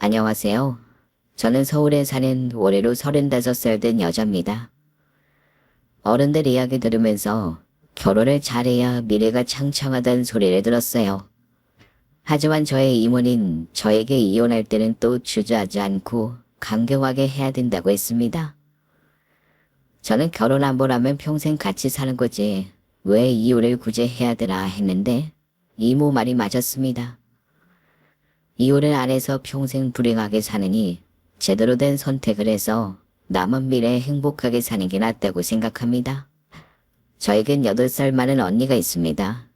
안녕하세요. 저는 서울에 사는 올해로 35살 된 여자입니다. 어른들 이야기 들으면서 결혼을 잘해야 미래가 창창하다는 소리를 들었어요. 하지만 저의 이모는 저에게 이혼할 때는 또 주저하지 않고 강경하게 해야 된다고 했습니다. 저는 결혼 한 번 하면 평생 같이 사는 거지 왜 이혼을 굳이 해야 되나 했는데 이모 말이 맞았습니다. 이혼을 안 해서 평생 불행하게 사느니 제대로 된 선택을 해서 남은 미래에 행복하게 사는 게 낫다고 생각합니다. 저에겐 8살 많은 언니가 있습니다.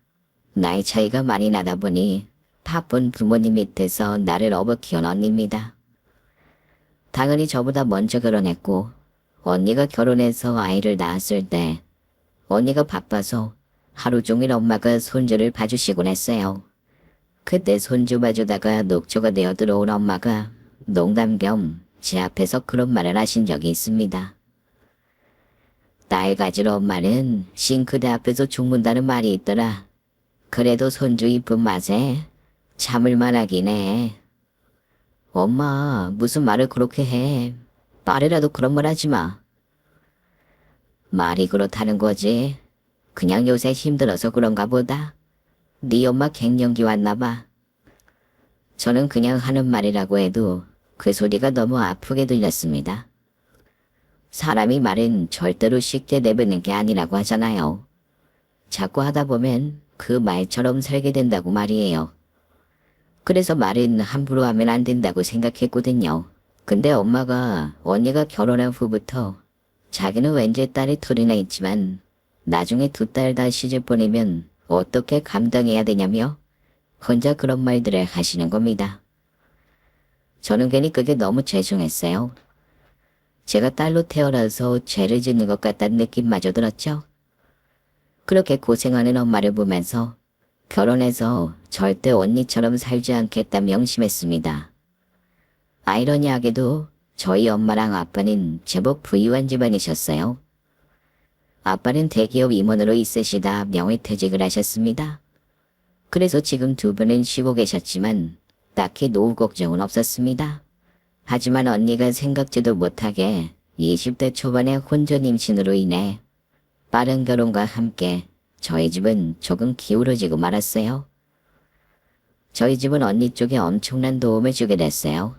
나이 차이가 많이 나다 보니 바쁜 부모님 밑에서 나를 업어 키운 언니입니다. 당연히 저보다 먼저 결혼했고 언니가 결혼해서 아이를 낳았을 때 언니가 바빠서 하루 종일 엄마가 손주를 봐주시곤 했어요. 그때 손주 봐주다가 녹초가 되어 들어온 엄마가 농담 겸 제 앞에서 그런 말을 하신 적이 있습니다. 딸 가질 엄마는 싱크대 앞에서 죽는다는 말이 있더라. 그래도 손주 이쁜 맛에 참을만 하긴 해. 엄마 무슨 말을 그렇게 해. 딸이라도 그런 말 하지 마. 말이 그렇다는 거지. 그냥 요새 힘들어서 그런가 보다. 네 엄마 갱년기 왔나 봐. 저는 그냥 하는 말이라고 해도 그 소리가 너무 아프게 들렸습니다. 사람이 말은 절대로 쉽게 내뱉는 게 아니라고 하잖아요. 자꾸 하다 보면 그 말처럼 살게 된다고 말이에요. 그래서 말은 함부로 하면 안 된다고 생각했거든요. 근데 엄마가 언니가 결혼한 후부터 자기는 왠지 딸이 둘이나 있지만 나중에 두 딸 다 시집 보내면 어떻게 감당해야 되냐며 혼자 그런 말들을 하시는 겁니다. 저는 괜히 그게 너무 죄송했어요. 제가 딸로 태어나서 죄를 짓는 것 같다는 느낌마저 들었죠. 그렇게 고생하는 엄마를 보면서 결혼해서 절대 언니처럼 살지 않겠다 명심했습니다. 아이러니하게도 저희 엄마랑 아빠는 제법 부유한 집안이셨어요. 아빠는 대기업 임원으로 있으시다 명예퇴직을 하셨습니다. 그래서 지금 두 분은 쉬고 계셨지만 딱히 노후 걱정은 없었습니다. 하지만 언니가 생각지도 못하게 20대 초반의 혼전 임신으로 인해 빠른 결혼과 함께 저희 집은 조금 기울어지고 말았어요. 저희 집은 언니 쪽에 엄청난 도움을 주게 됐어요.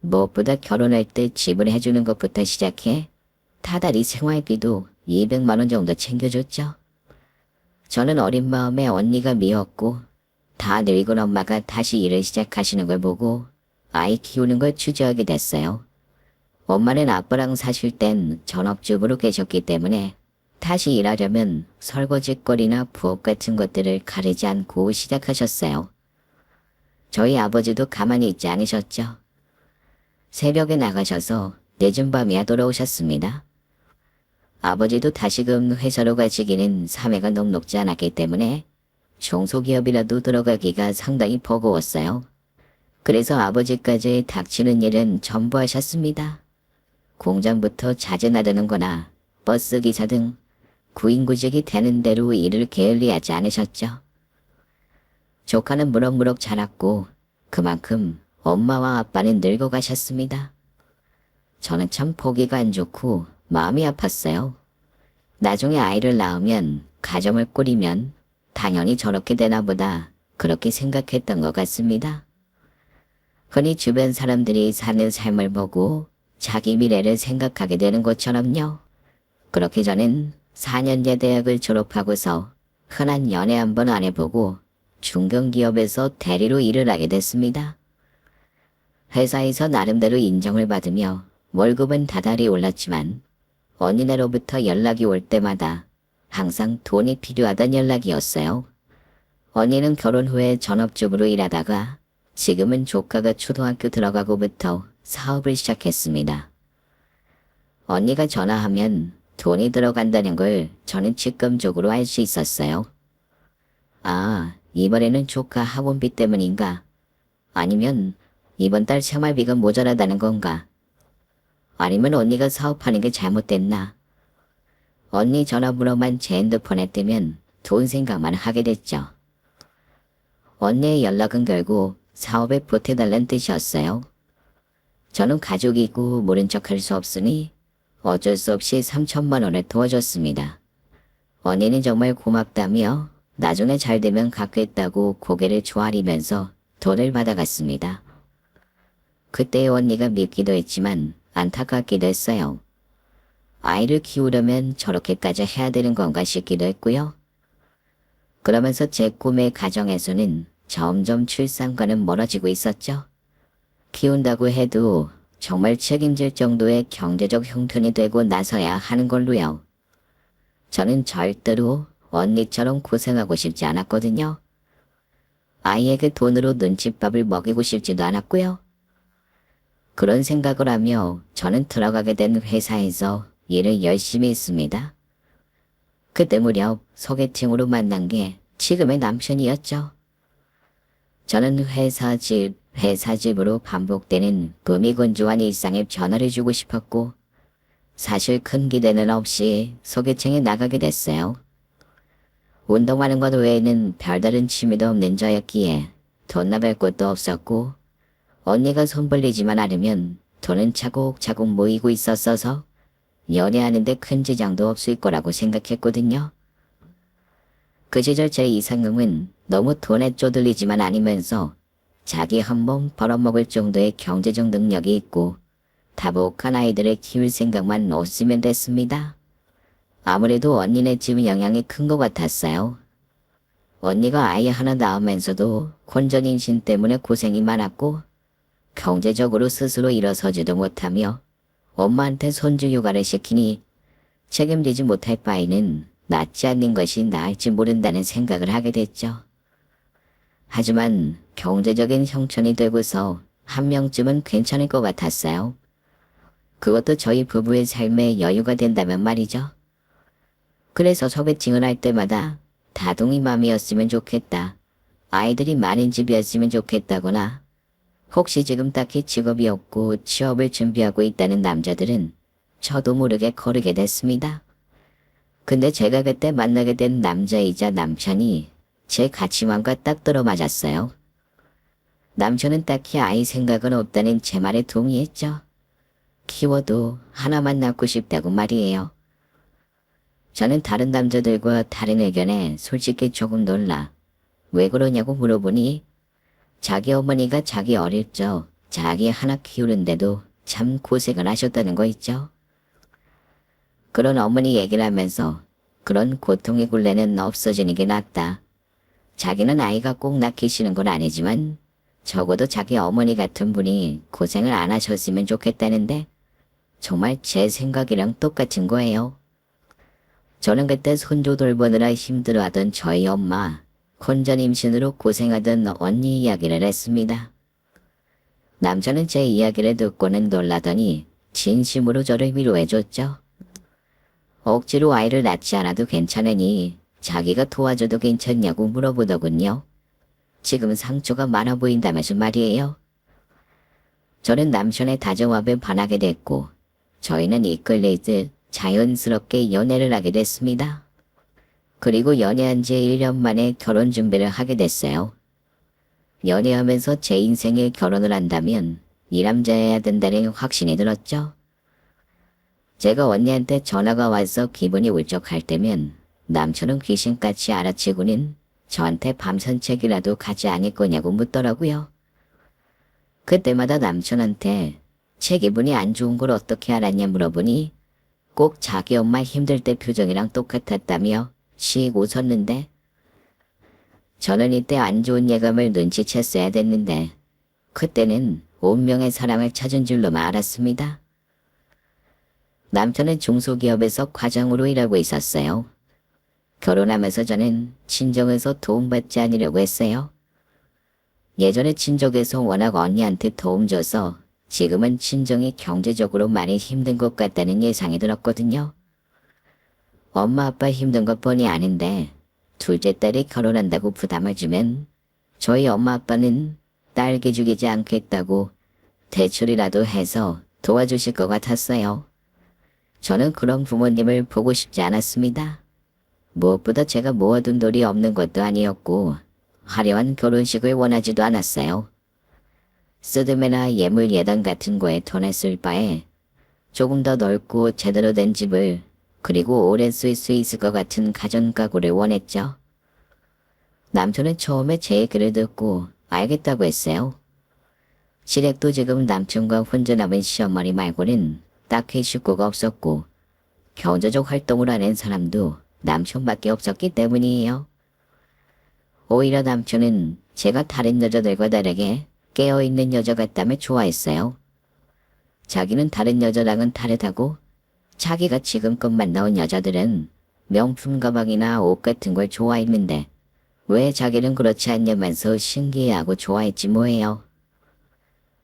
무엇보다 결혼할 때 집을 해주는 것부터 시작해 다달이 생활비도 200만 원 정도 챙겨줬죠. 저는 어린 마음에 언니가 미웠고 다 늙은 엄마가 다시 일을 시작하시는 걸 보고 아이 키우는 걸 주저하게 됐어요. 엄마는 아빠랑 사실 땐 전업주부로 계셨기 때문에 다시 일하려면 설거지거리나 부엌 같은 것들을 가리지 않고 시작하셨어요. 저희 아버지도 가만히 있지 않으셨죠. 새벽에 나가셔서 늦은 밤이야 돌아오셨습니다. 아버지도 다시금 회사로 가시기는 사회가 녹록지 않았기 때문에 중소기업이라도 들어가기가 상당히 버거웠어요. 그래서 아버지까지 닥치는 일은 전부 하셨습니다. 공장부터 자재 나르는 거나 버스기사 등 구인구직이 되는 대로 일을 게을리하지 않으셨죠. 조카는 무럭무럭 자랐고 그만큼 엄마와 아빠는 늙어가셨습니다. 저는 참 보기가 안 좋고 마음이 아팠어요. 나중에 아이를 낳으면 가정을 꾸리면 당연히 저렇게 되나 보다 그렇게 생각했던 것 같습니다. 흔히 주변 사람들이 사는 삶을 보고 자기 미래를 생각하게 되는 것처럼요. 그렇게 저는 4년제 대학을 졸업하고서 흔한 연애 한 번 안 해보고 중견기업에서 대리로 일을 하게 됐습니다. 회사에서 나름대로 인정을 받으며 월급은 다달이 올랐지만 언니네로부터 연락이 올 때마다 항상 돈이 필요하다는 연락이었어요. 언니는 결혼 후에 전업주부로 일하다가 지금은 조카가 초등학교 들어가고부터 사업을 시작했습니다. 언니가 전화하면 돈이 들어간다는 걸 저는 직감적으로 알 수 있었어요. 아, 이번에는 조카 학원비 때문인가? 아니면 이번 달 생활비가 모자라다는 건가? 아니면 언니가 사업하는 게 잘못됐나? 언니 전화번호만 제 핸드폰에 뜨면 돈 생각만 하게 됐죠. 언니의 연락은 결국 사업에 보태달란 뜻이었어요. 저는 가족이고 모른 척할 수 없으니 어쩔 수 없이 3천만 원을 도와줬습니다. 언니는 정말 고맙다며 나중에 잘 되면 갚겠다고 고개를 조아리면서 돈을 받아갔습니다. 그때 언니가 밉기도 했지만 안타깝기도 했어요. 아이를 키우려면 저렇게까지 해야 되는 건가 싶기도 했고요. 그러면서 제 꿈의 가정에서는 점점 출산과는 멀어지고 있었죠. 키운다고 해도 정말 책임질 정도의 경제적 형편이 되고 나서야 하는 걸로요. 저는 절대로 언니처럼 고생하고 싶지 않았거든요. 아이에게 돈으로 눈칫밥을 먹이고 싶지도 않았고요. 그런 생각을 하며 저는 들어가게 된 회사에서 일을 열심히 했습니다. 그때 무렵 소개팅으로 만난 게 지금의 남편이었죠. 저는 회사 집으로 반복되는 금이건조한 일상에 변화를 주고 싶었고 사실 큰 기대는 없이 소개팅에 나가게 됐어요. 운동하는 것 외에는 별다른 취미도 없는 저였기에 돈 나갈 곳도 없었고 언니가 손 벌리지만 않으면 돈은 차곡차곡 모이고 있었어서 연애하는데 큰 지장도 없을 거라고 생각했거든요. 그 시절 제 이상형은 너무 돈에 쪼들리지만 않으면서 자기 한 몸 벌어먹을 정도의 경제적 능력이 있고 다복한 아이들을 키울 생각만 없으면 됐습니다. 아무래도 언니네 집 영향이 큰 것 같았어요. 언니가 아이 하나 낳으면서도 혼전임신 때문에 고생이 많았고 경제적으로 스스로 일어서지도 못하며 엄마한테 손주 육아를 시키니 책임지지 못할 바에는 낳지 않는 것이 나을지 모른다는 생각을 하게 됐죠. 하지만 경제적인 형편이 되고서 한 명쯤은 괜찮을 것 같았어요. 그것도 저희 부부의 삶에 여유가 된다면 말이죠. 그래서 소개팅을 할 때마다 다둥이 맘이었으면 좋겠다. 아이들이 많은 집이었으면 좋겠다거나 혹시 지금 딱히 직업이 없고 취업을 준비하고 있다는 남자들은 저도 모르게 거르게 됐습니다. 근데 제가 그때 만나게 된 남자이자 남편이 제 가치관과 딱 들어맞았어요. 남편은 딱히 아이 생각은 없다는 제 말에 동의했죠. 키워도 하나만 낳고 싶다고 말이에요. 저는 다른 남자들과 다른 의견에 솔직히 조금 놀라 왜 그러냐고 물어보니 자기 어머니가 자기 어릴 적 자기 하나 키우는데도 참 고생을 하셨다는 거 있죠. 그런 어머니 얘기를 하면서 그런 고통의 굴레는 없어지는 게 낫다. 자기는 아이가 꼭 낳기 싫은 건 아니지만 적어도 자기 어머니 같은 분이 고생을 안 하셨으면 좋겠다는데 정말 제 생각이랑 똑같은 거예요. 저는 그때 손주 돌보느라 힘들어하던 저희 엄마, 혼전 임신으로 고생하던 언니 이야기를 했습니다. 남자는 제 이야기를 듣고는 놀라더니 진심으로 저를 위로해줬죠. 억지로 아이를 낳지 않아도 괜찮으니 자기가 도와줘도 괜찮냐고 물어보더군요. 지금 상처가 많아 보인다면서 말이에요. 저는 남편의 다정함에 반하게 됐고 저희는 이끌리듯 자연스럽게 연애를 하게 됐습니다. 그리고 연애한 지 1년 만에 결혼 준비를 하게 됐어요. 연애하면서 제 인생에 결혼을 한다면 이 남자여야 된다는 확신이 들었죠. 제가 언니한테 전화가 와서 기분이 울적할 때면 남편은 귀신같이 알아채고는 저한테 밤 산책이라도 가지 않을 거냐고 묻더라고요. 그때마다 남편한테 제 기분이 안 좋은 걸 어떻게 알았냐 물어보니 꼭 자기 엄마 힘들 때 표정이랑 똑같았다며 씩 웃었는데 저는 이때 안 좋은 예감을 눈치챘어야 됐는데 그때는 운명의 사람을 찾은 줄로만 알았습니다. 남편은 중소기업에서 과장으로 일하고 있었어요. 결혼하면서 저는 친정에서 도움받지 않으려고 했어요. 예전에 친정에서 워낙 언니한테 도움 줘서 지금은 친정이 경제적으로 많이 힘든 것 같다는 예상이 들었거든요. 엄마 아빠 힘든 것 뻔히 아는데 둘째 딸이 결혼한다고 부담을 주면 저희 엄마 아빠는 딸 기죽이지 않겠다고 대출이라도 해서 도와주실 것 같았어요. 저는 그런 부모님을 보고 싶지 않았습니다. 무엇보다 제가 모아둔 돈이 없는 것도 아니었고 화려한 결혼식을 원하지도 않았어요. 쓰드메나 예물 예단 같은 거에 터냈을 바에 조금 더 넓고 제대로 된 집을, 그리고 오래 쓸 수 있을 것 같은 가전가구를 원했죠. 남편은 처음에 제 얘기를 듣고 알겠다고 했어요. 시댁도 지금 남편과 혼자 남은 시어머니 말고는 딱히 식구가 없었고 경제적 활동을 하는 사람도 남편밖에 없었기 때문이에요. 오히려 남편은 제가 다른 여자들과 다르게 깨어있는 여자 같다며 좋아했어요. 자기는 다른 여자랑은 다르다고, 자기가 지금껏 만나온 여자들은 명품 가방이나 옷 같은 걸 좋아했는데 왜 자기는 그렇지 않냐면서 신기해하고 좋아했지 뭐예요.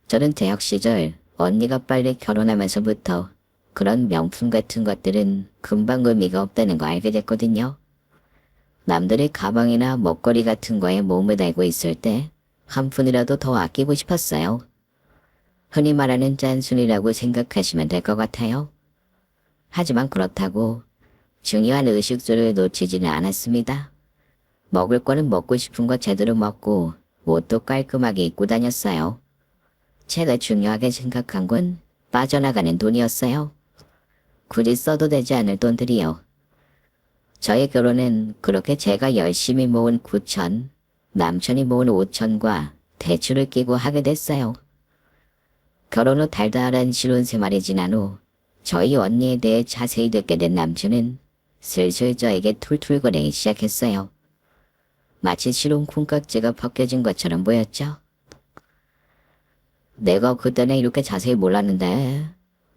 저는 대학 시절 언니가 빨리 결혼하면서부터 그런 명품 같은 것들은 금방 의미가 없다는 거 알게 됐거든요. 남들이 가방이나 먹거리 같은 거에 몸을 달고 있을 때 한 푼이라도 더 아끼고 싶었어요. 흔히 말하는 짠순이라고 생각하시면 될 것 같아요. 하지만 그렇다고 중요한 의식주를 놓치지는 않았습니다. 먹을 거는 먹고 싶은 거 제대로 먹고 옷도 깔끔하게 입고 다녔어요. 제가 중요하게 생각한 건 빠져나가는 돈이었어요. 굳이 써도 되지 않을 돈들이요. 저의 결혼은 그렇게 제가 열심히 모은 9천, 남편이 모은 5천과 대출을 끼고 하게 됐어요. 결혼 후 달달한 신혼생활이 지난 후 저희 언니에 대해 자세히 듣게 된 남편은 슬슬 저에게 툴툴거리기 시작했어요. 마치 실온 콩깍지가 벗겨진 것처럼 보였죠. 내가 그때는 이렇게 자세히 몰랐는데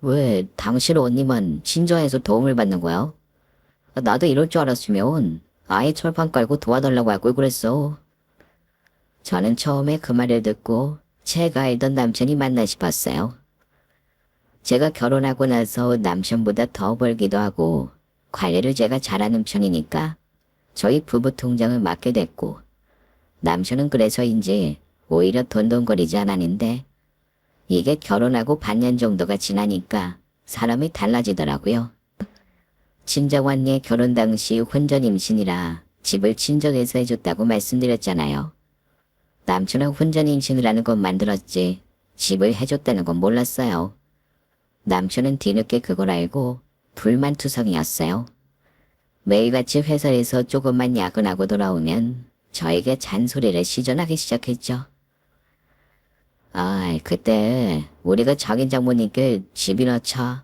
왜 당신 언니만 친정에서 도움을 받는 거야? 나도 이럴 줄 알았으면 아예 철판 깔고 도와달라고 할 걸 그랬어. 저는 처음에 그 말을 듣고 제가 알던 남편이 맞나 싶었어요. 제가 결혼하고 나서 남편보다 더 벌기도 하고 관리를 제가 잘하는 편이니까 저희 부부 통장을 맡게 됐고, 남편은 그래서인지 오히려 돈돈거리지 않았는데 이게 결혼하고 반년 정도가 지나니까 사람이 달라지더라고요. 친정 언니의 결혼 당시 혼전 임신이라 집을 친정에서 해줬다고 말씀드렸잖아요. 남편은 혼전 임신을 하는 것만 들었지 집을 해줬다는 건 몰랐어요. 남편은 뒤늦게 그걸 알고 불만투성이었어요. 매일같이 회사에서 조금만 야근하고 돌아오면 저에게 잔소리를 시전하기 시작했죠. 그때 우리가 장인 장모님께 집이나 차,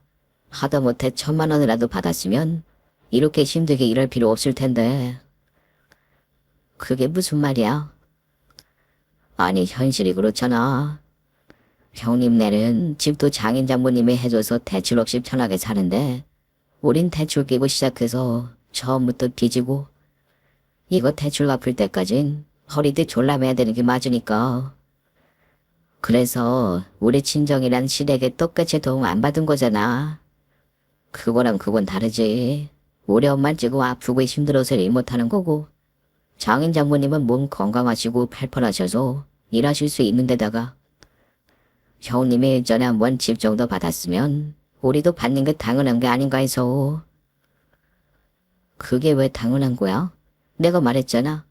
하다못해 1,000만 원이라도 받았으면 이렇게 힘들게 일할 필요 없을 텐데. 그게 무슨 말이야? 아니, 현실이 그렇잖아. 형님네는 집도 장인 장모님이 해줘서 대출 없이 편하게 사는데 우린 대출 끼고 시작해서 처음부터 빚지고, 이거 대출 갚을 때까진 허리띠 졸라매야 되는 게 맞으니까. 그래서 우리 친정이란 시댁에 똑같이 도움 안 받은 거잖아. 그거랑 그건 다르지. 우리 엄마 찌고 아프고 힘들어서 일 못하는 거고, 장인 장모님은 몸 건강하시고 팔팔하셔서 일하실 수 있는 데다가 형님이 예전에 한번 집 정도 받았으면 우리도 받는 게 당연한 게 아닌가 해서. 그게 왜 당연한 거야? 내가 말했잖아.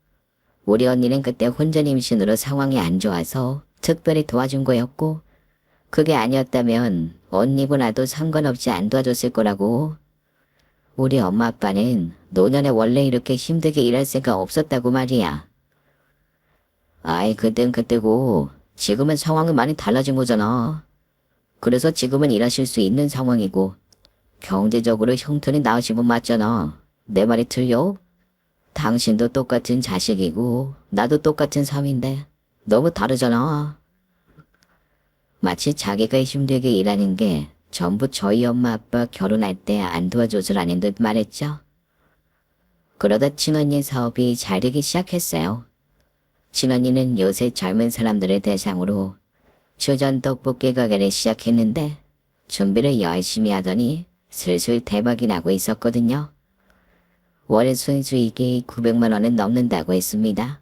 우리 언니는 그때 혼전 임신으로 상황이 안 좋아서 특별히 도와준 거였고, 그게 아니었다면 언니고 나도 상관없이 안 도와줬을 거라고. 우리 엄마 아빠는 노년에 원래 이렇게 힘들게 일할 생각 없었다고 말이야. 그땐 그때고 지금은 상황이 많이 달라진 거잖아. 그래서 지금은 일하실 수 있는 상황이고 경제적으로 형편이 나으시면 맞잖아. 내 말이 틀려? 당신도 똑같은 자식이고 나도 똑같은 삶인데 너무 다르잖아. 마치 자기가 힘들게 일하는 게 전부 저희 엄마 아빠 결혼할 때 안 도와줘서라는 듯 말했죠. 그러다 친언니 사업이 잘 되기 시작했어요. 친언니는 요새 젊은 사람들을 대상으로 주전 떡볶이 가게를 시작했는데 준비를 열심히 하더니 슬슬 대박이 나고 있었거든요. 월 순수익이 900만 원은 넘는다고 했습니다.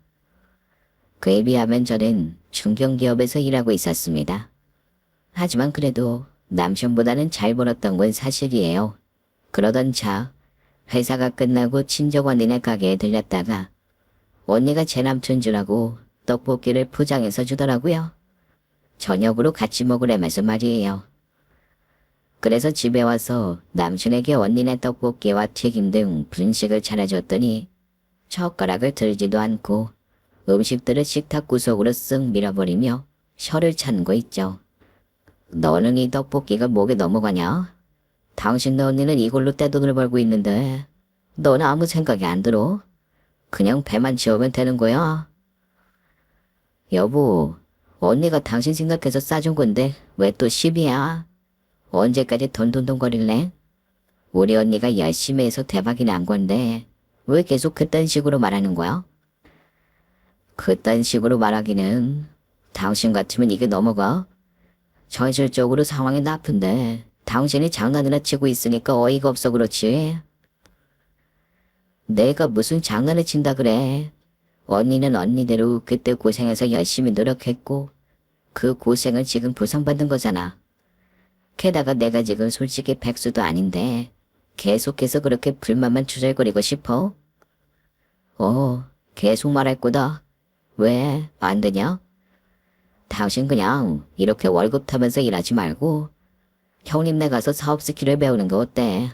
그에 비하면 저는 중견기업에서 일하고 있었습니다. 하지만 그래도 남편보다는 잘 벌었던 건 사실이에요. 그러던 차, 회사가 끝나고 친정 언니네 가게에 들렸다가 언니가 제 남편 주라고 떡볶이를 포장해서 주더라고요. 저녁으로 같이 먹으라면서 말이에요. 그래서 집에 와서 남친에게 언니네 떡볶이와 튀김 등 분식을 차려줬더니 젓가락을 들지도 않고 음식들을 식탁 구석으로 쓱 밀어버리며 혀를 차는 거 있죠. 너는 이 떡볶이가 목에 넘어가냐? 당신네 언니는 이걸로 떼돈을 벌고 있는데 너는 아무 생각이 안 들어? 그냥 배만 채우면 되는 거야. 여보, 언니가 당신 생각해서 싸준 건데 왜 또 시비야? 언제까지 던던던거릴래? 우리 언니가 열심히 해서 대박이 난 건데 왜 계속 그딴 식으로 말하는 거야? 그딴 식으로 말하기는 당신 같으면 이게 넘어가? 현실적으로 상황이 나쁜데 당신이 장난이나 치고 있으니까 어이가 없어 그렇지. 내가 무슨 장난을 친다 그래. 언니는 언니대로 그때 고생해서 열심히 노력했고 그 고생을 지금 보상받는 거잖아. 게다가 내가 지금 솔직히 백수도 아닌데 계속해서 그렇게 불만만 주절거리고 싶어? 계속 말할 거다. 왜 안 되냐? 당신 그냥 이렇게 월급 타면서 일하지 말고 형님네 가서 사업 스킬을 배우는 거 어때?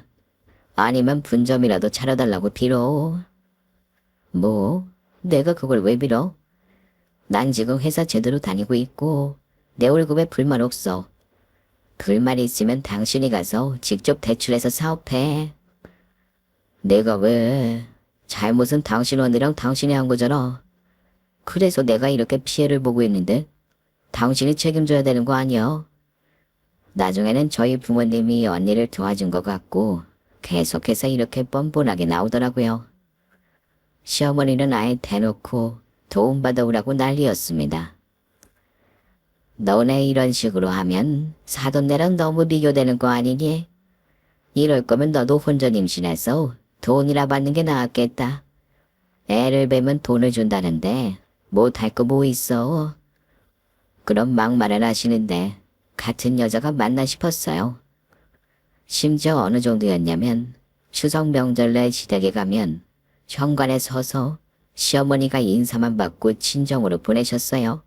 아니면 분점이라도 차려달라고 빌어. 뭐? 내가 그걸 왜 빌어? 난 지금 회사 제대로 다니고 있고 내 월급에 불만 없어. 불만 있으면 당신이 가서 직접 대출해서 사업해. 내가 왜? 잘못은 당신 언니랑 당신이 한 거잖아. 그래서 내가 이렇게 피해를 보고 있는데 당신이 책임져야 되는 거 아니야? 나중에는 저희 부모님이 언니를 도와준 것 같고 계속해서 이렇게 뻔뻔하게 나오더라고요. 시어머니는 아예 대놓고 도움받아오라고 난리였습니다. 너네 이런 식으로 하면 사돈네랑 너무 비교되는 거 아니니? 이럴 거면 너도 혼전 임신해서 돈이나 받는 게 나았겠다. 애를 베면 돈을 준다는데 못할 거 뭐 있어? 그럼 막말을 하시는데 같은 여자가 맞나 싶었어요. 심지어 어느 정도였냐면 추석 명절날 시댁에 가면 현관에 서서 시어머니가 인사만 받고 친정으로 보내셨어요.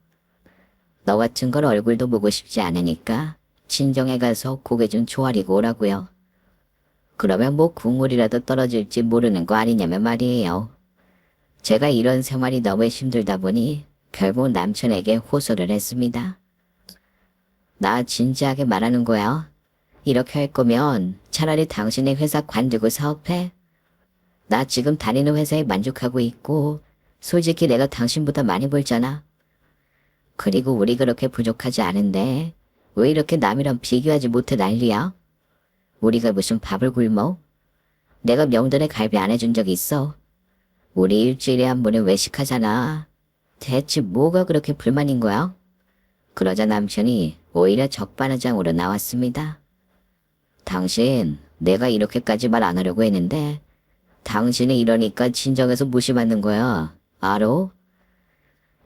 너 같은 걸 얼굴도 보고 싶지 않으니까 친정에 가서 고개 좀 조아리고 오라고요. 그러면 뭐 국물이라도 떨어질지 모르는 거 아니냐면 말이에요. 제가 이런 생활이 너무 힘들다 보니 결국 남편에게 호소를 했습니다. 나 진지하게 말하는 거야. 이렇게 할 거면 차라리 당신의 회사 관두고 사업해. 나 지금 다니는 회사에 만족하고 있고 솔직히 내가 당신보다 많이 벌잖아. 그리고 우리 그렇게 부족하지 않은데 왜 이렇게 남이랑 비교하지 못해 난리야? 우리가 무슨 밥을 굶어? 내가 명절에 갈비 안 해준 적 있어. 우리 일주일에 한 번은 외식하잖아. 대체 뭐가 그렇게 불만인 거야? 그러자 남편이 오히려 적반하장으로 나왔습니다. 당신, 내가 이렇게까지 말 안 하려고 했는데 당신이 이러니까 진정해서 무시받는 거야. 알어?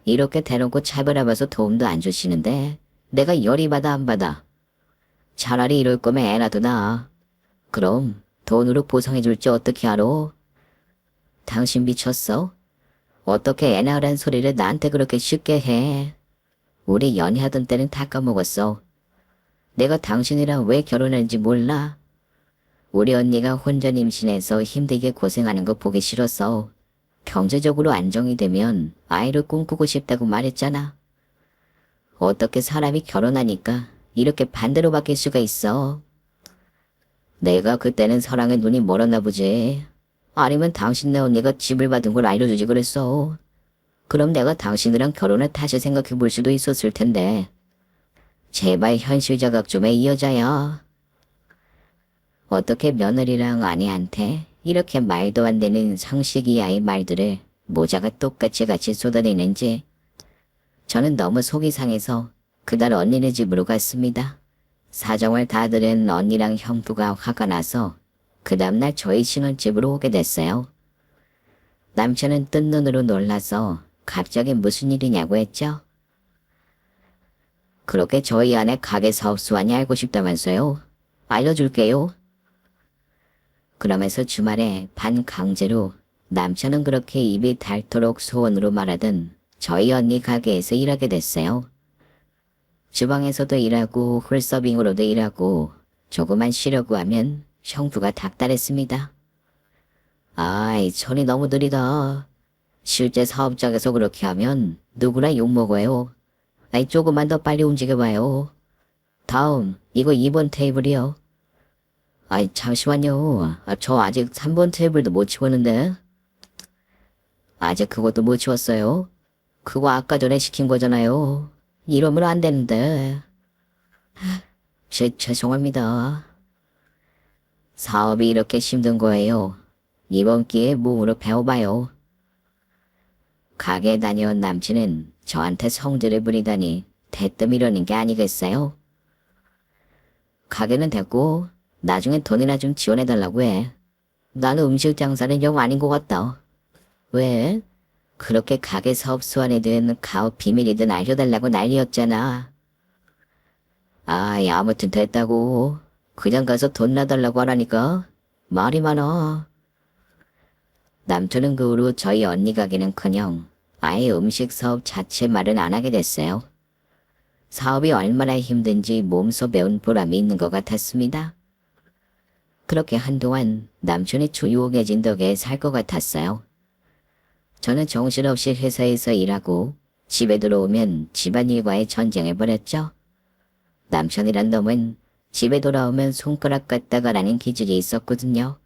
이렇게 대놓고 차별해봐서 도움도 안 주시는데 내가 열이 받아 안 받아. 차라리 이럴 거면 애라도 낳아. 그럼 돈으로 보상해줄지 어떻게 알아? 당신 미쳤어? 어떻게 애 낳으란 소리를 나한테 그렇게 쉽게 해. 우리 연애하던 때는 다 까먹었어. 내가 당신이랑 왜 결혼했는지 몰라. 우리 언니가 혼전 임신해서 힘들게 고생하는 거 보기 싫어서 경제적으로 안정이 되면 아이를 꿈꾸고 싶다고 말했잖아. 어떻게 사람이 결혼하니까 이렇게 반대로 바뀔 수가 있어. 내가 그때는 사랑에 눈이 멀었나 보지. 아니면 당신네 언니가 집을 받은 걸 알려주지 그랬어. 그럼 내가 당신이랑 결혼을 다시 생각해 볼 수도 있었을 텐데. 제발 현실 자각 좀 해, 이 여자야. 어떻게 며느리랑 아내한테 이렇게 말도 안 되는 상식 이하의 말들을 모자가 똑같이 같이 쏟아내는지 저는 너무 속이 상해서 그날 언니네 집으로 갔습니다. 사정을 다 들은 언니랑 형부가 화가 나서 그 다음날 저희 신혼집으로 오게 됐어요. 남편은 뜬 눈으로 놀라서 갑자기 무슨 일이냐고 했죠. 그렇게 저희 아내 가게 사업 수완이 알고 싶다면서요. 알려줄게요. 그러면서 주말에 반강제로 남편은 그렇게 입이 닳도록 소원으로 말하던 저희 언니 가게에서 일하게 됐어요. 주방에서도 일하고 홀서빙으로도 일하고 조금만 쉬려고 하면 형부가 닥달했습니다. 아이, 손이 너무 느리다. 실제 사업장에서 그렇게 하면 누구나 욕먹어요. 아이, 조금만 더 빨리 움직여봐요. 다음, 이거 2번 테이블이요. 아이, 잠시만요. 저 아직 3번 테이블도 못 치웠는데. 아직 그것도 못 치웠어요. 그거 아까 전에 시킨 거잖아요. 이러면 안 되는데. 죄송합니다. 사업이 이렇게 힘든 거예요. 이번 기회에 몸으로 배워봐요. 가게에 다녀온 남친은 저한테 성질을 부리다니 대뜸 이러는 게 아니겠어요? 가게는 됐고 나중에 돈이나 좀 지원해달라고 해. 나는 음식 장사는 영 아닌 것 같다. 왜? 그렇게 가게 사업 수완이든 가업 비밀이든 알려달라고 난리였잖아. 아이, 아무튼 됐다고. 그냥 가서 돈 놔달라고 하라니까. 말이 많아. 남편은 그 후로 저희 언니 가게는커녕 아예 음식 사업 자체 말은 안 하게 됐어요. 사업이 얼마나 힘든지 몸소 배운 보람이 있는 것 같았습니다. 그렇게 한동안 남편이 조용해진 덕에 살 것 같았어요. 저는 정신없이 회사에서 일하고 집에 들어오면 집안일과의 전쟁을 벌였죠. 남편이란 놈은 집에 돌아오면 손가락 갖다가라는 기질이 있었거든요.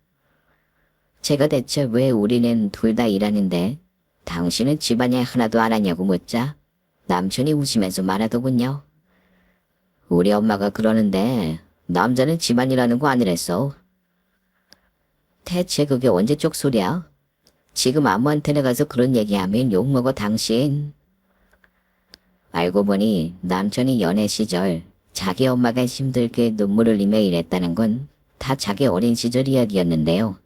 제가 대체 왜 우리는 둘 다 일하는데 당신은 집안일 하나도 안 하냐고 묻자 남편이 웃으면서 말하더군요. 우리 엄마가 그러는데 남자는 집안일 하는 거 아니랬어. 대체 그게 언제적 소리야? 지금 아무한테나 가서 그런 얘기하면 욕먹어 당신. 알고 보니 남편이 연애 시절 자기 엄마가 힘들게 눈물을 흘리며 일했다는 건 다 자기 어린 시절 이야기였는데요.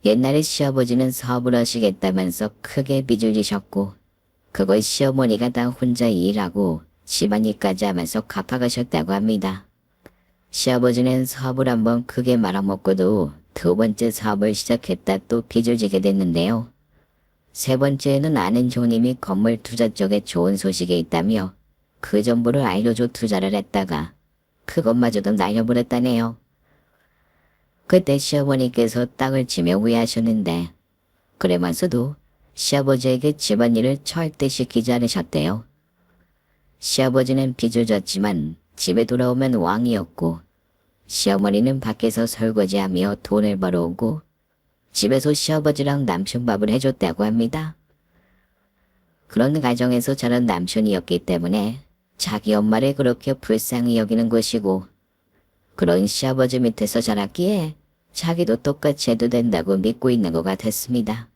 옛날에 시아버지는 사업을 하시겠다면서 크게 빚을 지셨고 그걸 시어머니가 다 혼자 일하고 집안일까지 하면서 갚아가셨다고 합니다. 시아버지는 사업을 한번 크게 말아먹고도 두 번째 사업을 시작했다 또 빚을 지게 됐는데요. 세 번째에는 아는 조님이 건물 투자 쪽에 좋은 소식이 있다며 그 정보를 알려줘 투자를 했다가 그것마저도 날려버렸다네요. 그때 시어머니께서 땅을 치며 후회하셨는데 그러면서도 시아버지에게 집안일을 절대 시키지 않으셨대요. 시아버지는 빚을 졌지만 집에 돌아오면 왕이었고 시어머니는 밖에서 설거지하며 돈을 벌어오고 집에서 시아버지랑 남편 밥을 해줬다고 합니다. 그런 가정에서 자란 남편이었기 때문에 자기 엄마를 그렇게 불쌍히 여기는 것이고 그런 시아버지 밑에서 자랐기에 자기도 똑같이 해도 된다고 믿고 있는 것 같았습니다.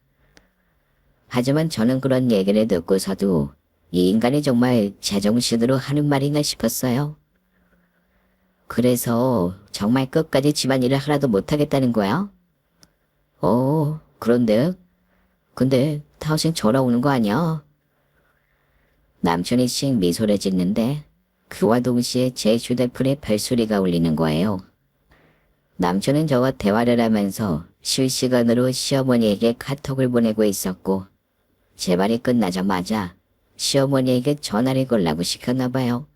하지만 저는 그런 얘기를 듣고서도 이 인간이 정말 제정신으로 하는 말인가 싶었어요. 그래서 정말 끝까지 집안일을 하나도 못하겠다는 거야? 그런데? 근데 당신 전화 오는 거 아니야? 남편이 씩 미소를 짓는데 그와 동시에 제 휴대폰에 벨소리가 울리는 거예요. 남편은 저와 대화를 하면서 실시간으로 시어머니에게 카톡을 보내고 있었고 제 말이 끝나자마자 시어머니에게 전화를 걸라고 시켰나 봐요.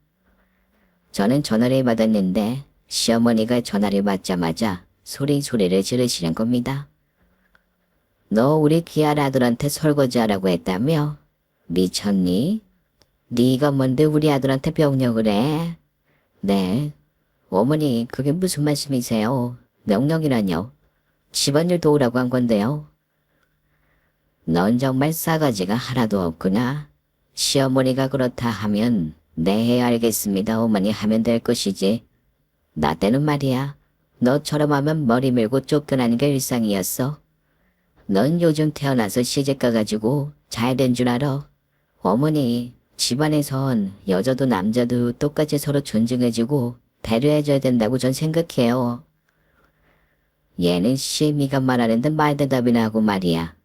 저는 전화를 받았는데 시어머니가 전화를 받자마자 소리를 지르시는 겁니다. 너 우리 기아 아들한테 설거지하라고 했다며? 미쳤니? 네가 뭔데 우리 아들한테 명령을 해? 네. 어머니, 그게 무슨 말씀이세요? 명령이라뇨? 집안일 도우라고 한 건데요. 넌 정말 싸가지가 하나도 없구나. 시어머니가 그렇다 하면 네, 알겠습니다. 어머니 하면 될 것이지. 나 때는 말이야. 너처럼 하면 머리 밀고 쫓겨나는 게 일상이었어. 넌 요즘 태어나서 시집 가가지고 잘 된 줄 알아. 어머니, 집안에선 여자도 남자도 똑같이 서로 존중해주고 배려해줘야 된다고 전 생각해요. 얘는 시미가 말하는데 말대답이나 하고 말이야.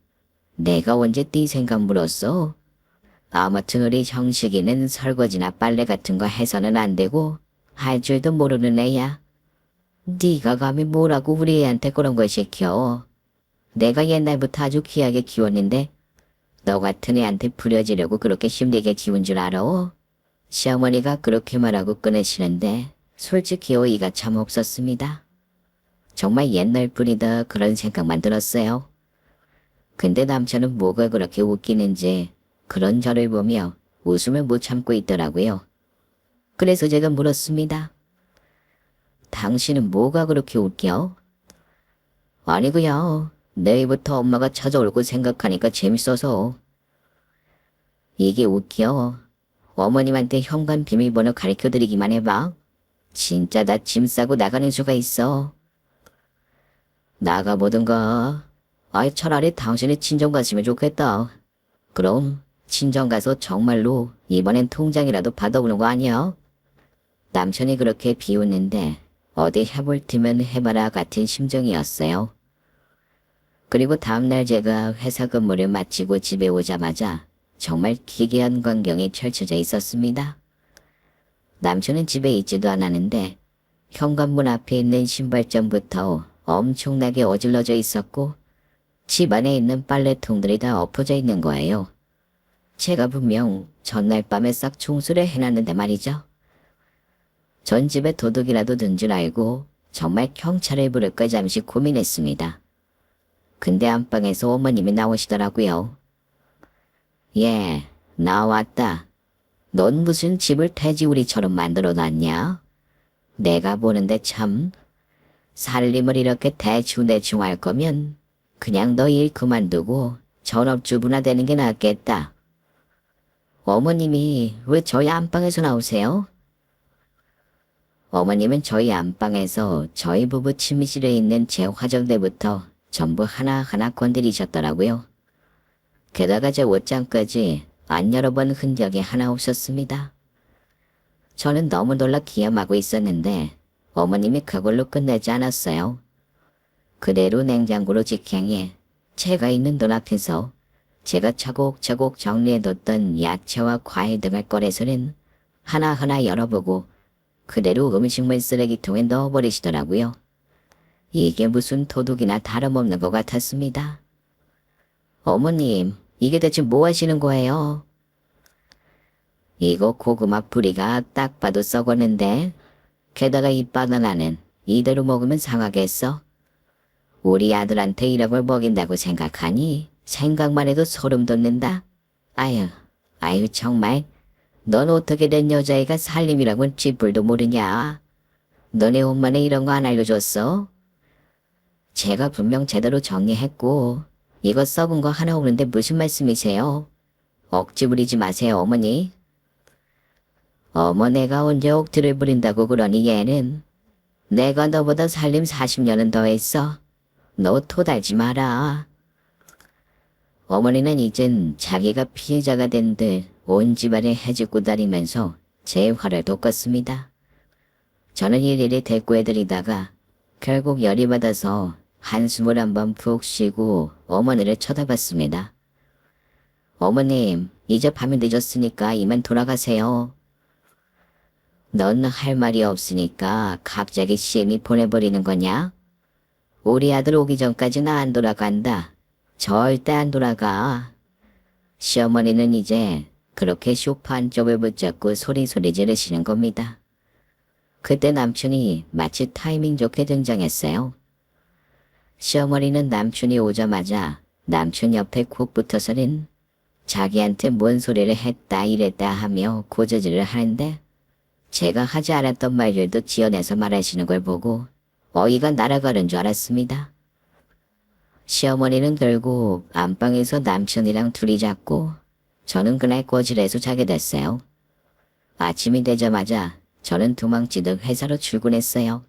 내가 언제 네 생각 물었어? 아무튼 우리 형식이는 설거지나 빨래 같은 거 해서는 안 되고 할 줄도 모르는 애야. 네가 감히 뭐라고 우리 애한테 그런 걸 시켜. 내가 옛날부터 아주 귀하게 키웠는데 너 같은 애한테 부려지려고 그렇게 힘들게 키운 줄 알아? 시어머니가 그렇게 말하고 끊으시는데 솔직히 어이가 참 없었습니다. 정말 옛날 뿐이다 그런 생각만 들었어요. 근데 남편은 뭐가 그렇게 웃기는지 그런 저를 보며 웃음을 못 참고 있더라고요. 그래서 제가 물었습니다. 당신은 뭐가 그렇게 웃겨? 아니고요. 내일부터 엄마가 찾아올 거 생각하니까 재밌어서. 이게 웃겨. 어머님한테 현관 비밀번호 가르쳐드리기만 해봐. 진짜 나 짐 싸고 나가는 수가 있어. 나가보든가. 아이 차라리 당신이 친정 갔으면 좋겠다. 그럼 친정 가서 정말로 이번엔 통장이라도 받아오는 거 아니야? 남편이 그렇게 비웃는데 어디 해볼 테면 해봐라 같은 심정이었어요. 그리고 다음날 제가 회사 근무를 마치고 집에 오자마자 정말 기괴한 광경이 펼쳐져 있었습니다. 남편은 집에 있지도 않았는데 현관문 앞에 있는 신발장부터 엄청나게 어질러져 있었고 집 안에 있는 빨래통들이 다 엎어져 있는 거예요. 제가 분명 전날 밤에 싹 청소를 해놨는데 말이죠. 전 집에 도둑이라도 든 줄 알고 정말 경찰을 부를까 잠시 고민했습니다. 근데 안방에서 어머님이 나오시더라고요. 예, 나왔다. 넌 무슨 집을 돼지우리처럼 만들어놨냐? 내가 보는데 참 살림을 이렇게 대충대충 할 거면 그냥 너 일 그만두고 전업주부나 되는 게 낫겠다. 어머님이 왜 저희 안방에서 나오세요? 어머님은 저희 안방에서 저희 부부 침실에 있는 제 화장대부터 전부 하나하나 건드리셨더라고요. 게다가 제 옷장까지 안 열어본 흔적이 하나 없었습니다. 저는 너무 놀라 기염하고 있었는데 어머님이 그걸로 끝내지 않았어요. 그대로 냉장고로 직행해 제가 있는 눈앞에서 제가 차곡차곡 정리해뒀던 야채와 과일 등을 꺼내서는 하나하나 열어보고 그대로 음식물 쓰레기통에 넣어버리시더라고요. 이게 무슨 도둑이나 다름없는 것 같았습니다. 어머님, 이게 대체 뭐 하시는 거예요? 이거 고구마 뿌리가 딱 봐도 썩었는데 게다가 이 바나나는 이대로 먹으면 상하겠어. 우리 아들한테 이런 걸 먹인다고 생각하니 생각만 해도 소름 돋는다. 아유 정말 넌 어떻게 된 여자애가 살림이라고는 쥐뿔도 모르냐. 너네 엄마는 이런 거 안 알려줬어? 제가 분명 제대로 정리했고 이거 썩은 거 하나 오는데 무슨 말씀이세요? 억지 부리지 마세요 어머니. 어머 내가 언제 억지를 부린다고 그러니 얘는. 내가 너보다 살림 40년은 더 했어. 너 토달지 마라. 어머니는 이젠 자기가 피해자가 된 듯 온 집안을 헤집고 다니면서 제 화를 돋궜습니다. 저는 일일이 대꾸해드리다가 결국 열이 받아서 한숨을 한번 푹 쉬고 어머니를 쳐다봤습니다. 어머님, 이제 밤이 늦었으니까 이만 돌아가세요. 넌 할 말이 없으니까 갑자기 시엠이 보내버리는 거냐? 우리 아들 오기 전까지 나 안 돌아간다. 절대 안 돌아가. 시어머니는 이제 그렇게 소파 한쪽을 붙잡고 소리소리 지르시는 겁니다. 그때 남편이 마치 타이밍 좋게 등장했어요. 시어머니는 남편이 오자마자 남편 옆에 콕 붙어서는 자기한테 뭔 소리를 했다 이랬다 하며 고저질을 하는데 제가 하지 않았던 말들도 지어내서 말하시는 걸 보고 어이가 날아가는 줄 알았습니다. 시어머니는 결국 안방에서 남편이랑 둘이 잤고 저는 그날 거실에서 자게 됐어요. 아침이 되자마자 저는 도망치듯 회사로 출근했어요.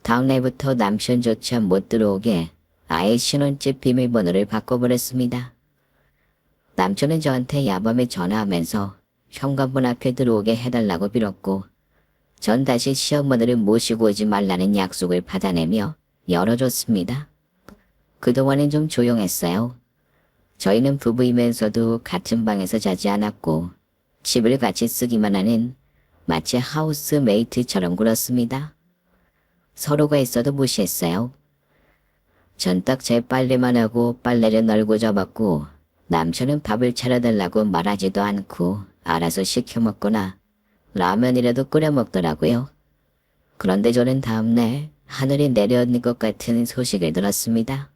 다음날부터 남편조차 못 들어오게 아예 신혼집 비밀번호를 바꿔버렸습니다. 남편은 저한테 야밤에 전화하면서 현관문 앞에 들어오게 해달라고 빌었고 전 다시 시어머니를 모시고 오지 말라는 약속을 받아내며 열어줬습니다. 그동안은 좀 조용했어요. 저희는 부부이면서도 같은 방에서 자지 않았고 집을 같이 쓰기만 하는 마치 하우스메이트처럼 굴었습니다. 서로가 있어도 무시했어요. 전 딱 제 빨래만 하고 빨래를 널고 접었고 남편은 밥을 차려달라고 말하지도 않고 알아서 시켜 먹거나 라면이라도 끓여 먹더라고요. 그런데 저는 다음날 하늘이 내려앉는 것 같은 소식을 들었습니다.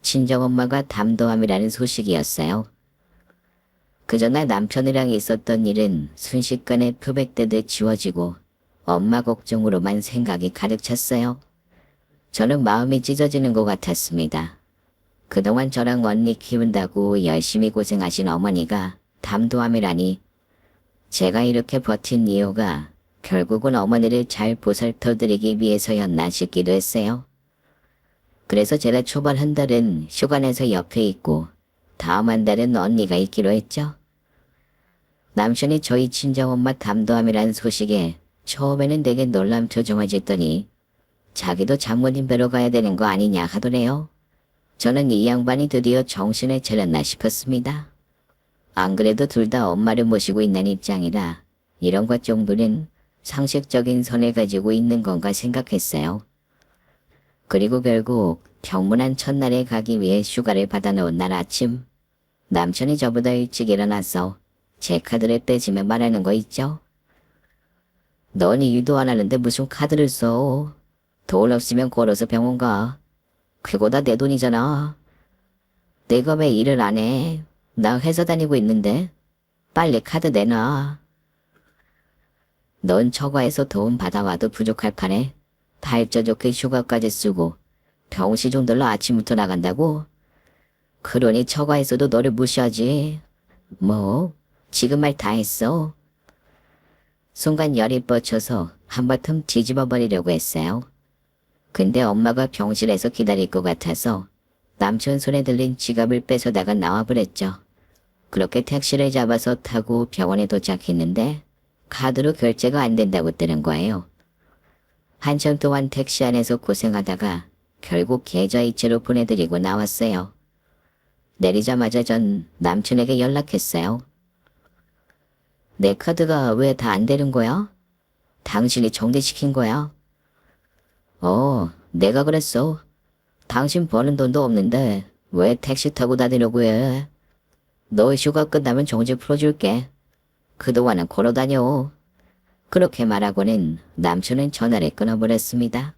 친정엄마가 담도암이라는 소식이었어요. 그전날 남편이랑 있었던 일은 순식간에 표백되듯 지워지고 엄마 걱정으로만 생각이 가득 찼어요. 저는 마음이 찢어지는 것 같았습니다. 그동안 저랑 언니 키운다고 열심히 고생하신 어머니가 담도암이라니. 제가 이렇게 버틴 이유가 결국은 어머니를 잘 보살펴드리기 위해서였나 싶기도 했어요. 그래서 제가 초반 한 달은 휴가 내서 옆에 있고 다음 한 달은 언니가 있기로 했죠. 남편이 저희 친정엄마 담도암이라는 소식에 처음에는 되게 놀란 표정을 짓더니 자기도 장모님 뵈러 가야 되는 거 아니냐 하더래요. 저는 이 양반이 드디어 정신을 차렸나 싶었습니다. 안 그래도 둘 다 엄마를 모시고 있는 입장이라 이런 것 정도는 상식적인 선을 가지고 있는 건가 생각했어요. 그리고 결국 병문안 첫날에 가기 위해 휴가를 받아놓은 날 아침, 남편이 저보다 일찍 일어나서 제 카드를 떼지며 말하는 거 있죠. 넌 일도 안 하는데 무슨 카드를 써. 돈 없으면 걸어서 병원 가. 그거 다 내 돈이잖아. 내가 왜 일을 안 해? 나 회사 다니고 있는데. 빨리 카드 내놔. 넌 처가에서 돈 받아와도 부족할 판에 발자 좋게 휴가까지 쓰고 병시 정도로 아침부터 나간다고? 그러니 처가에서도 너를 무시하지. 뭐 지금 말 다 했어. 순간 열이 뻗쳐서 한바탕 뒤집어 버리려고 했어요. 근데 엄마가 병실에서 기다릴 것 같아서 남편 손에 들린 지갑을 뺏어다가 나와버렸죠. 그렇게 택시를 잡아서 타고 병원에 도착했는데 카드로 결제가 안 된다고 뜨는 거예요. 한참 동안 택시 안에서 고생하다가 결국 계좌이체로 보내드리고 나왔어요. 내리자마자 전 남편에게 연락했어요. 내 카드가 왜 다 안 되는 거야? 당신이 정지시킨 거야? 내가 그랬어. 당신 버는 돈도 없는데 왜 택시 타고 다니려고 해? 너 휴가 끝나면 정지 풀어줄게. 그동안은 걸어다녀. 그렇게 말하고는 남편은 전화를 끊어버렸습니다.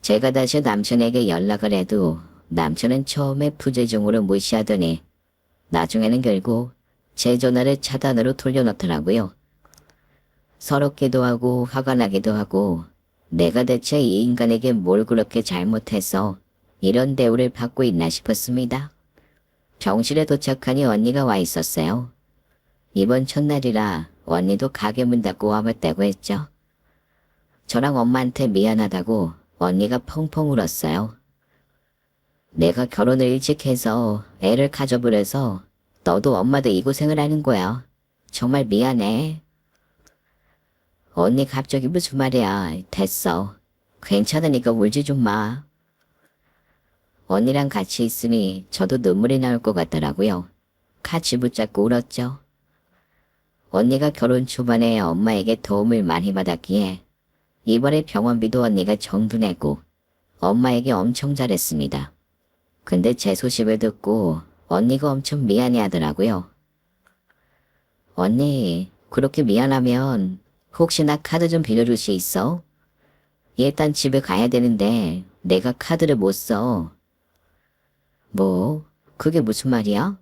제가 다시 남편에게 연락을 해도 남편은 처음에 부재중으로 무시하더니 나중에는 결국 제 전화를 차단으로 돌려놓더라고요. 서럽기도 하고 화가 나기도 하고 내가 대체 이 인간에게 뭘 그렇게 잘못해서 이런 대우를 받고 있나 싶었습니다. 병실에 도착하니 언니가 와 있었어요. 이번 첫날이라 언니도 가게 문 닫고 와봤다고 했죠. 저랑 엄마한테 미안하다고 언니가 펑펑 울었어요. 내가 결혼을 일찍 해서 애를 가져버려서 너도 엄마도 이 고생을 하는 거야. 정말 미안해. 언니 갑자기 무슨 말이야. 됐어. 괜찮으니까 울지 좀 마. 언니랑 같이 있으니 저도 눈물이 나올 것 같더라고요. 같이 붙잡고 울었죠. 언니가 결혼 초반에 엄마에게 도움을 많이 받았기에 이번에 병원비도 언니가 전부 내고 엄마에게 엄청 잘했습니다. 근데 제 소식을 듣고 언니가 엄청 미안해 하더라고요. 언니, 그렇게 미안하면 혹시 나 카드 좀 빌려줄 수 있어? 일단 집에 가야 되는데 내가 카드를 못 써. 뭐? 그게 무슨 말이야?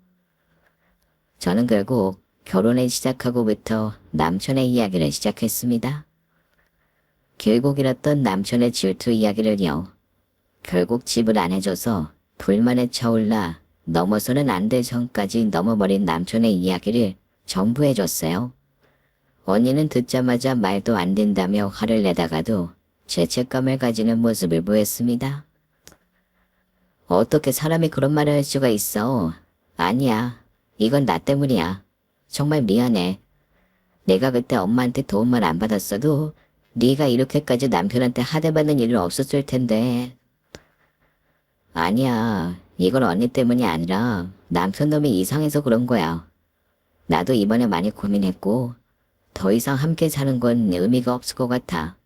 저는 결국 결혼을 시작하고부터 남편의 이야기를 시작했습니다. 결국 잃었던 남편의 질투 이야기를요. 결국 집을 안 해줘서 불만에 차올라 넘어서는 안 될 선까지 넘어버린 남편의 이야기를 전부 해줬어요. 언니는 듣자마자 말도 안 된다며 화를 내다가도 죄책감을 가지는 모습을 보였습니다. 어떻게 사람이 그런 말을 할 수가 있어. 아니야. 이건 나 때문이야. 정말 미안해. 내가 그때 엄마한테 도움만 안 받았어도 네가 이렇게까지 남편한테 하대받는 일은 없었을 텐데. 아니야. 이건 언니 때문이 아니라 남편 놈이 이상해서 그런 거야. 나도 이번에 많이 고민했고 더 이상 함께 사는 건 의미가 없을 것 같아.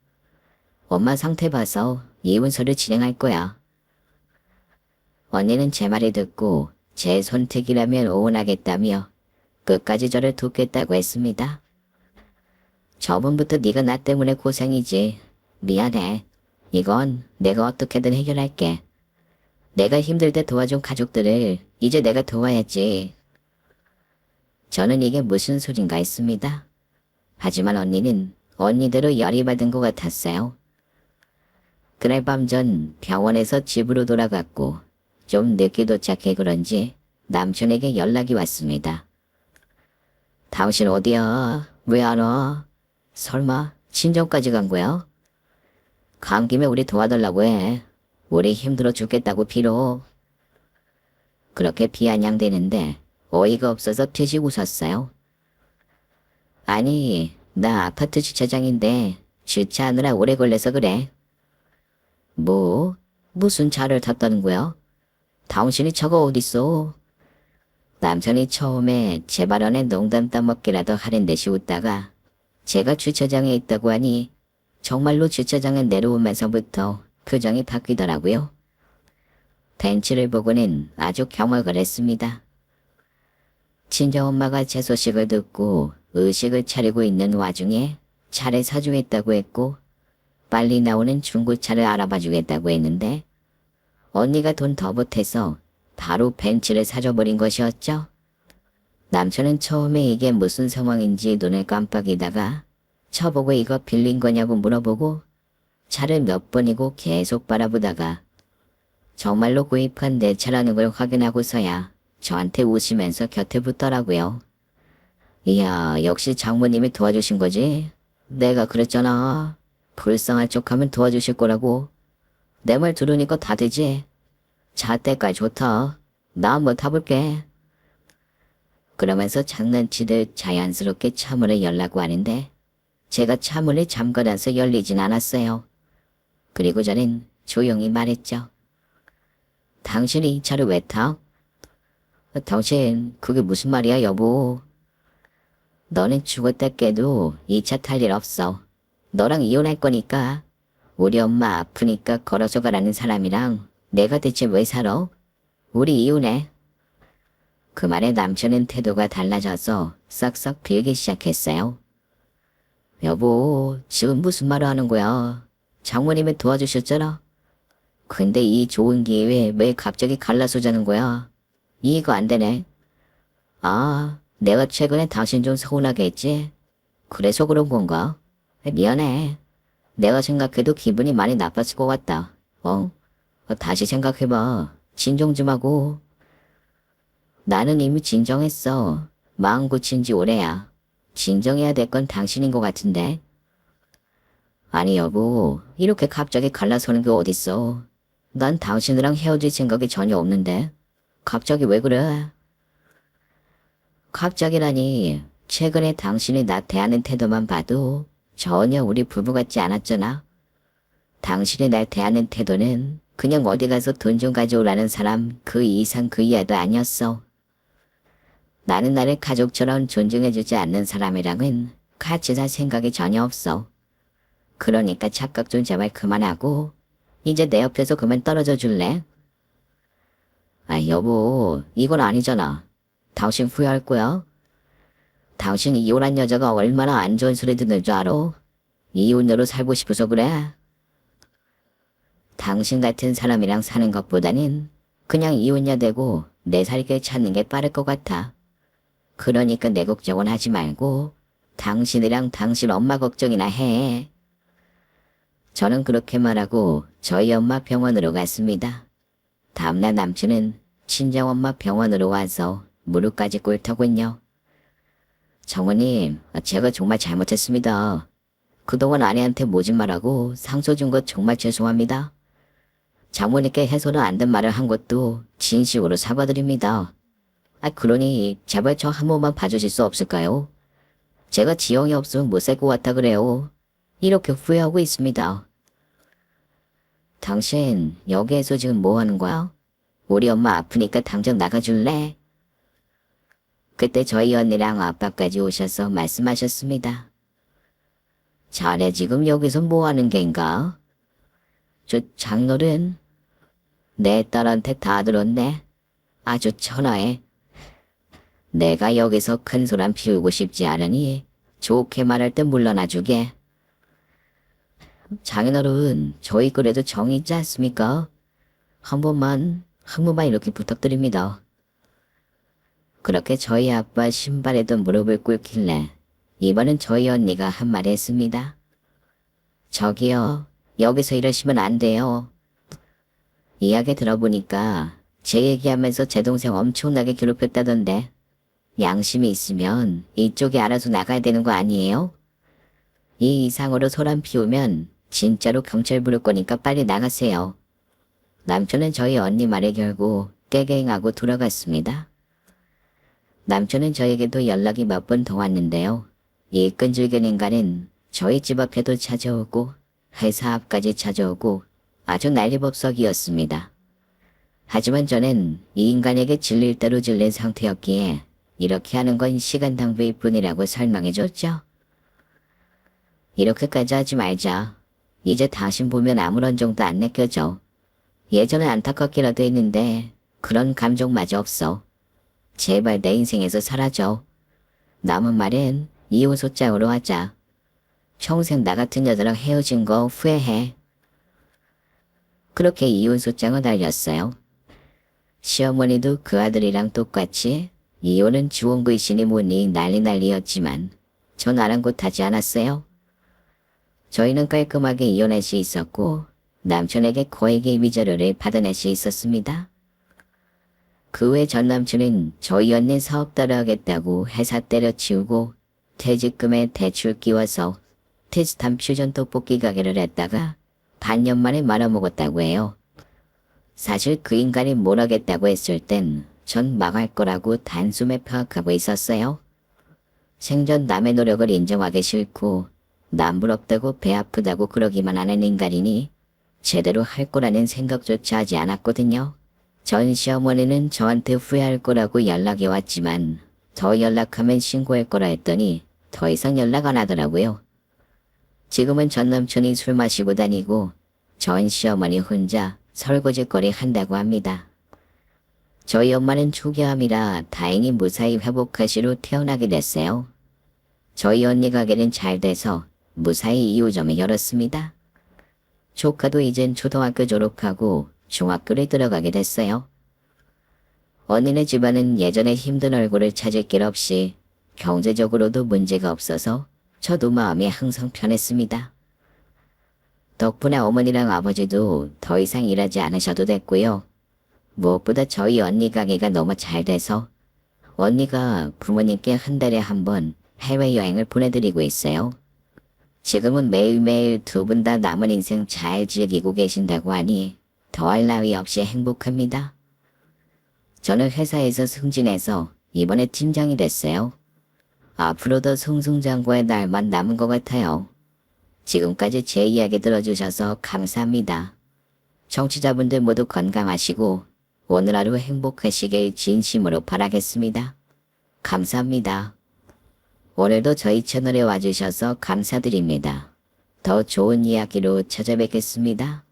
엄마 상태 봐서 이혼서를 진행할 거야. 언니는 제 말을 듣고 제 선택이라면 오혼하겠다며 끝까지 저를 돕겠다고 했습니다. 저번부터 네가 나 때문에 고생이지. 미안해. 이건 내가 어떻게든 해결할게. 내가 힘들 때 도와준 가족들을 이제 내가 도와야지. 저는 이게 무슨 소린가 했습니다. 하지만 언니는 언니대로 열이 받은 것 같았어요. 그날 밤 전 병원에서 집으로 돌아갔고 좀 늦게 도착해 그런지 남편에게 연락이 왔습니다. 당신 어디야? 왜 안 와? 설마 친정까지 간 거야? 간 김에 우리 도와달라고 해. 우리 힘들어 죽겠다고 빌어. 그렇게 비아냥대는데 어이가 없어서 피식 웃었어요. 아니, 나 아파트 주차장인데 주차하느라 오래 걸려서 그래. 뭐? 무슨 차를 탔다는 거야? 당신이 차가 어딨어? 남편이 처음에 제 발언에 농담 따먹기라도 하는 듯이 웃다가 제가 주차장에 있다고 하니 정말로 주차장에 내려오면서부터 표정이 바뀌더라고요. 벤츠를 보고는 아주 경악을 했습니다. 친정엄마가 제 소식을 듣고 의식을 차리고 있는 와중에 차를 사주겠다고 했고 빨리 나오는 중고차를 알아봐주겠다고 했는데 언니가 돈 더 보태서 바로 벤츠를 사줘버린 것이었죠. 남편은 처음에 이게 무슨 상황인지 눈을 깜빡이다가 저보고 이거 빌린 거냐고 물어보고 차를 몇 번이고 계속 바라보다가 정말로 구입한 내 차라는 걸 확인하고서야 저한테 웃으면서 곁에 붙더라고요. 이야, 역시 장모님이 도와주신 거지? 내가 그랬잖아. 불쌍할 척하면 도와주실 거라고. 내 말 들으니까 다 되지? 차 때깔 좋다. 나 한번 타볼게. 그러면서 장난치듯 자연스럽게 차문을 열라고 하는데 제가 차문을 잠궈놔서 열리진 않았어요. 그리고 저는 조용히 말했죠. 당신이 이 차를 왜 타? 당신 그게 무슨 말이야 여보. 너는 죽었다 깨도 이 차 탈 일 없어. 너랑 이혼할 거니까. 우리 엄마 아프니까 걸어서 가라는 사람이랑 내가 대체 왜 살아? 우리 이혼해. 그 말에 남편은 태도가 달라져서 싹싹 빌기 시작했어요. 여보, 지금 무슨 말을 하는 거야? 장모님이 도와주셨잖아. 근데 이 좋은 기회에 왜 갑자기 갈라서자는 거야? 이해가 안 되네. 아, 내가 최근에 당신 좀 서운하게 했지? 그래서 그런 건가? 미안해. 내가 생각해도 기분이 많이 나빴을 것 같다. 다시 생각해봐. 진정 좀 하고. 나는 이미 진정했어. 마음 고친 지 오래야. 진정해야 될 건 당신인 것 같은데. 아니 여보, 이렇게 갑자기 갈라서는 게 어딨어. 난 당신이랑 헤어질 생각이 전혀 없는데. 갑자기 왜 그래? 갑자기라니, 최근에 당신이 나 대하는 태도만 봐도 전혀 우리 부부 같지 않았잖아. 당신이 날 대하는 태도는 그냥 어디 가서 돈 좀 가져오라는 사람 그 이상 그 이하도 아니었어. 나는 나를 가족처럼 존중해주지 않는 사람이랑은 같이 살 생각이 전혀 없어. 그러니까 착각 좀 제발 그만하고 이제 내 옆에서 그만 떨어져 줄래? 아 여보, 이건 아니잖아. 당신 후회할 거야. 당신 이혼한 여자가 얼마나 안 좋은 소리 듣는 줄 알아? 이혼녀로 살고 싶어서 그래. 당신 같은 사람이랑 사는 것보다는 그냥 이혼녀 되고 내 살길 찾는 게 빠를 것 같아. 그러니까 내 걱정은 하지 말고 당신이랑 당신 엄마 걱정이나 해. 저는 그렇게 말하고 저희 엄마 병원으로 갔습니다. 다음날 남친은 친정엄마 병원으로 와서 무릎까지 꿇더군요. 장모님, 제가 정말 잘못했습니다. 그동안 아내한테 모진 말하고 상처 준 것 정말 죄송합니다. 장모님께 해서는 안 된 말을 한 것도 진심으로 사과드립니다. 그러니 제발 저 한 번만 봐주실 수 없을까요? 제가 지영이 없으면 못 살 것 같아 그래요. 이렇게 후회하고 있습니다. 당신 여기에서 지금 뭐 하는 거야? 우리 엄마 아프니까 당장 나가줄래? 그때 저희 언니랑 아빠까지 오셔서 말씀하셨습니다. 자네 지금 여기서 뭐 하는 겐가? 저 장노른 내 딸한테 다 들었네. 아주 천하에. 내가 여기서 큰 소란 피우고 싶지 않으니 좋게 말할 때 물러나 주게. 장인어른, 저희 그래도 정이 있지 않습니까? 한 번만 이렇게 부탁드립니다. 그렇게 저희 아빠 신발에도 무릎을 꿇길래 이번엔 저희 언니가 한 말이 했습니다. 저기요, 여기서 이러시면 안 돼요. 이야기 들어보니까 제 얘기하면서 제 동생 엄청나게 괴롭혔다던데 양심이 있으면 이쪽에 알아서 나가야 되는 거 아니에요? 이 이상으로 소란 피우면 진짜로 경찰 부를 거니까 빨리 나가세요. 남편은 저희 언니 말에 결국 깨갱하고 돌아갔습니다. 남편은 저에게도 연락이 몇 번 더 왔는데요. 이 끈질긴 인간은 저희 집 앞에도 찾아오고 회사 앞까지 찾아오고 아주 난리법석이었습니다. 하지만 저는 이 인간에게 질릴 대로 질린 상태였기에 이렇게 하는 건 시간 낭비일 뿐이라고 설명해줬죠. 이렇게까지 하지 말자. 이제 다신 보면 아무런 정도 안 느껴져. 예전에 안타깝기라도 했는데 그런 감정마저 없어. 제발 내 인생에서 사라져. 남은 말은 이혼소장으로 하자. 평생 나 같은 여자랑 헤어진 거 후회해. 그렇게 이혼소장을 날렸어요. 시어머니도 그 아들이랑 똑같이 이혼은 주원구이시니 뭐니 난리였지만 전 아랑곳하지 않았어요. 저희는 깔끔하게 이혼할 수 있었고 남편에게 거액의 위자료를 받아낼 수 있었습니다. 그 후에 전 남친은 저희 언니 사업 따라하겠다고 회사 때려치우고 퇴직금에 대출 끼워서 테스트한 퓨전 떡볶이 가게를 했다가 반년 만에 말아먹었다고 해요. 사실 그 인간이 뭘 하겠다고 했을 땐 전 망할 거라고 단숨에 파악하고 있었어요. 생전 남의 노력을 인정하기 싫고 남 부럽다고 배 아프다고 그러기만 하는 인간이니 제대로 할 거라는 생각조차 하지 않았거든요. 전 시어머니는 저한테 후회할 거라고 연락이 왔지만 더 연락하면 신고할 거라 했더니 더 이상 연락 안 하더라고요. 지금은 전 남편이 술 마시고 다니고 전 시어머니 혼자 설거지거리 한다고 합니다. 저희 엄마는 초기암이라 다행히 무사히 회복하시로 태어나게 됐어요. 저희 언니 가게는 잘 돼서 무사히 2호점을 열었습니다. 조카도 이젠 초등학교 졸업하고 중학교를 들어가게 됐어요. 언니네 집안은 예전에 힘든 얼굴을 찾을 길 없이 경제적으로도 문제가 없어서 저도 마음이 항상 편했습니다. 덕분에 어머니랑 아버지도 더 이상 일하지 않으셔도 됐고요. 무엇보다 저희 언니 가게가 너무 잘 돼서 언니가 부모님께 한 달에 한 번 해외여행을 보내드리고 있어요. 지금은 매일매일 두 분 다 남은 인생 잘 즐기고 계신다고 하니 더할 나위 없이 행복합니다. 저는 회사에서 승진해서 이번에 팀장이 됐어요. 앞으로도 승승장구의 날만 남은 것 같아요. 지금까지 제 이야기 들어주셔서 감사합니다. 청취자분들 모두 건강하시고 오늘 하루 행복하시길 진심으로 바라겠습니다. 감사합니다. 오늘도 저희 채널에 와주셔서 감사드립니다. 더 좋은 이야기로 찾아뵙겠습니다.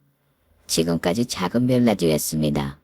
지금까지 작은 별라디오였습니다.